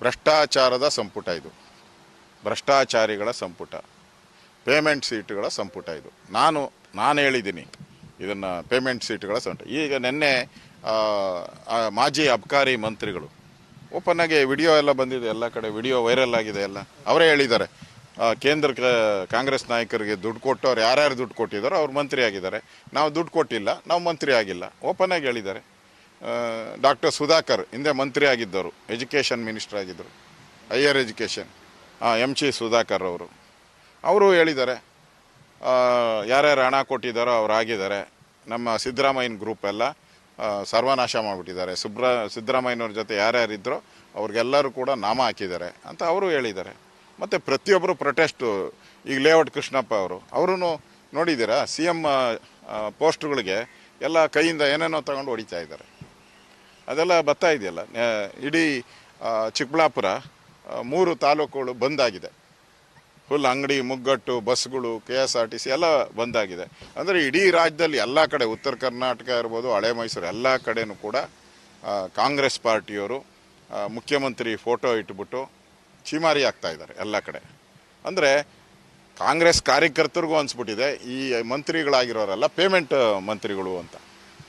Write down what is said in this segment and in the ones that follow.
ಭ್ರಷ್ಟಾಚಾರದ ಸಂಪುಟ ಇದು, ಭ್ರಷ್ಟಾಚಾರಿಗಳ ಸಂಪುಟ, ಪೇಮೆಂಟ್ ಸೀಟ್ಗಳ ಸಂಪುಟ ಇದು. ನಾನು ಹೇಳಿದ್ದೀನಿ ಇದನ್ನು, ಪೇಮೆಂಟ್ ಸೀಟ್ಗಳ ಸಂಪುಟ. ಈಗ ನಿನ್ನೆ ಮಾಜಿ ಅಬ್ಕಾರಿ ಮಂತ್ರಿಗಳು ಓಪನ್ ಆಗಿ ವಿಡಿಯೋ ಎಲ್ಲ ಬಂದಿದೆ, ಎಲ್ಲ ಕಡೆ ವಿಡಿಯೋ ವೈರಲ್ ಆಗಿದೆ, ಎಲ್ಲ ಅವರೇ ಹೇಳಿದ್ದಾರೆ. ಕೇಂದ್ರ ಕಾಂಗ್ರೆಸ್ ನಾಯಕರಿಗೆ ದುಡ್ಡು ಕೊಟ್ಟವ್ರು ಯಾರ್ಯಾರು ದುಡ್ಡು ಕೊಟ್ಟಿದ್ದಾರೋ ಅವ್ರು ಮಂತ್ರಿ ಆಗಿದ್ದಾರೆ, ನಾವು ದುಡ್ಡು ಕೊಟ್ಟಿಲ್ಲ, ನಾವು ಮಂತ್ರಿ ಆಗಿಲ್ಲ, ಓಪನ್ ಆಗಿ ಹೇಳಿದ್ದಾರೆ. ಡಾಕ್ಟರ್ ಸುಧಾಕರ್ ಹಿಂದೆ ಮಂತ್ರಿ ಆಗಿದ್ದರು, ಎಜುಕೇಷನ್ ಮಿನಿಸ್ಟರ್ ಆಗಿದ್ದರು, ಹೈಯರ್ ಎಜುಕೇಷನ್, MC ಸುಧಾಕರ್ ಅವರು ಹೇಳಿದ್ದಾರೆ ಯಾರ್ಯಾರು ಹಣ ಕೊಟ್ಟಿದ್ದಾರೋ ಅವ್ರು ಆಗಿದ್ದಾರೆ. ನಮ್ಮ ಸಿದ್ದರಾಮಯ್ಯನ ಗ್ರೂಪ್ ಎಲ್ಲ ಸರ್ವನಾಶ ಮಾಡಿಬಿಟ್ಟಿದ್ದಾರೆ, ಸಿದ್ದರಾಮಯ್ಯನವ್ರ ಜೊತೆ ಯಾರ್ಯಾರಿದ್ದರೋ ಅವ್ರಿಗೆಲ್ಲರೂ ಕೂಡ ನಾಮ ಹಾಕಿದ್ದಾರೆ ಅಂತ ಅವರು ಹೇಳಿದ್ದಾರೆ. ಮತ್ತು ಪ್ರತಿಯೊಬ್ಬರು ಪ್ರೊಟೆಸ್ಟು. ಈಗ ಲೇಔಟ್ ಕೃಷ್ಣಪ್ಪ ಅವರು ನೋಡಿದ್ದೀರಾ, CM ಪೋಸ್ಟ್ಗಳಿಗೆ ಎಲ್ಲ ಕೈಯಿಂದ ಏನೇನೋ ತಗೊಂಡು ಹೊಡಿತಾ ಇದ್ದಾರೆ. ಅದೆಲ್ಲ ಬರ್ತಾ ಇದೆಯಲ್ಲ. ಇಡೀ ಚಿಕ್ಕಬಳ್ಳಾಪುರ 3 ತಾಲೂಕುಗಳು ಬಂದಾಗಿದೆ. ಫುಲ್ ಅಂಗಡಿ ಮುಗ್ಗಟ್ಟು, ಬಸ್ಗಳು, KSRTC ಎಲ್ಲ ಬಂದಾಗಿದೆ. ಅಂದರೆ ಇಡೀ ರಾಜ್ಯದಲ್ಲಿ ಎಲ್ಲ ಕಡೆ, ಉತ್ತರ ಕರ್ನಾಟಕ ಇರ್ಬೋದು, ಹಳೆ ಮೈಸೂರು, ಎಲ್ಲ ಕಡೆನೂ ಕೂಡ ಕಾಂಗ್ರೆಸ್ ಪಾರ್ಟಿಯವರು ಮುಖ್ಯಮಂತ್ರಿ ಫೋಟೋ ಇಟ್ಬಿಟ್ಟು ಚೀಮಾರಿ ಆಗ್ತಾ ಇದ್ದಾರೆ ಎಲ್ಲ ಕಡೆ. ಅಂದರೆ ಕಾಂಗ್ರೆಸ್ ಕಾರ್ಯಕರ್ತರಿಗೂ ಅನಿಸ್ಬಿಟ್ಟಿದೆ ಈ ಮಂತ್ರಿಗಳಾಗಿರೋರೆಲ್ಲ ಪೇಮೆಂಟ್ ಮಂತ್ರಿಗಳು ಅಂತ.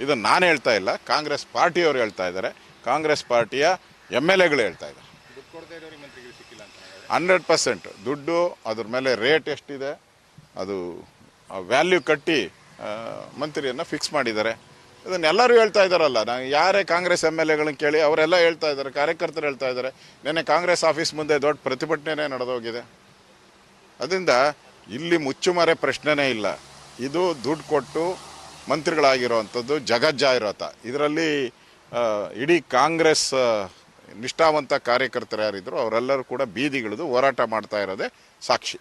ಇದನ್ನು ನಾನು ಹೇಳ್ತಾ ಇಲ್ಲ, ಕಾಂಗ್ರೆಸ್ ಪಾರ್ಟಿಯವರು ಹೇಳ್ತಾ ಇದ್ದಾರೆ, ಕಾಂಗ್ರೆಸ್ ಪಾರ್ಟಿಯ MLAಗಳು ಹೇಳ್ತಾ ಇದ್ದಾರೆ. 100% ದುಡ್ಡು, ಅದ್ರ ಮೇಲೆ ರೇಟ್ ಎಷ್ಟಿದೆ ಅದು ವ್ಯಾಲ್ಯೂ ಕಟ್ಟಿ ಮಂತ್ರಿಯನ್ನು ಫಿಕ್ಸ್ ಮಾಡಿದ್ದಾರೆ. ಇದನ್ನೆಲ್ಲರೂ ಹೇಳ್ತಾ ಇದ್ದಾರಲ್ಲ. ನಾನು ಯಾರೇ ಕಾಂಗ್ರೆಸ್ MLAಗಳನ್ನ ಕೇಳಿ ಅವರೆಲ್ಲ ಹೇಳ್ತಾ ಇದ್ದಾರೆ, ಕಾರ್ಯಕರ್ತರು ಹೇಳ್ತಾ ಇದ್ದಾರೆ. ನಿನ್ನೆ ಕಾಂಗ್ರೆಸ್ ಆಫೀಸ್ ಮುಂದೆ ದೊಡ್ಡ ಪ್ರತಿಭಟನೆ ನಡೆದೋಗಿದೆ. ಅದರಿಂದ ಇಲ್ಲಿ ಮುಚ್ಚುಮರೆ ಪ್ರಶ್ನೆನೇ ಇಲ್ಲ. ಇದು ದುಡ್ಡು ಕೊಟ್ಟು ಮಂತ್ರಿಗಳಾಗಿರೋವಂಥದ್ದು ಜಗಜ್ಜಾಹಿರಾತ. ಇದರಲ್ಲಿ ಇಡೀ ಕಾಂಗ್ರೆಸ್ ನಿಷ್ಠಾವಂತ ಕಾರ್ಯಕರ್ತರು ಯಾರಿದ್ರು ಅವರೆಲ್ಲರೂ ಕೂಡ ಬೀದಿಗಿಳಿದು ಹೋರಾಟ ಮಾಡ್ತಾ ಇರೋದೇ ಸಾಕ್ಷಿ.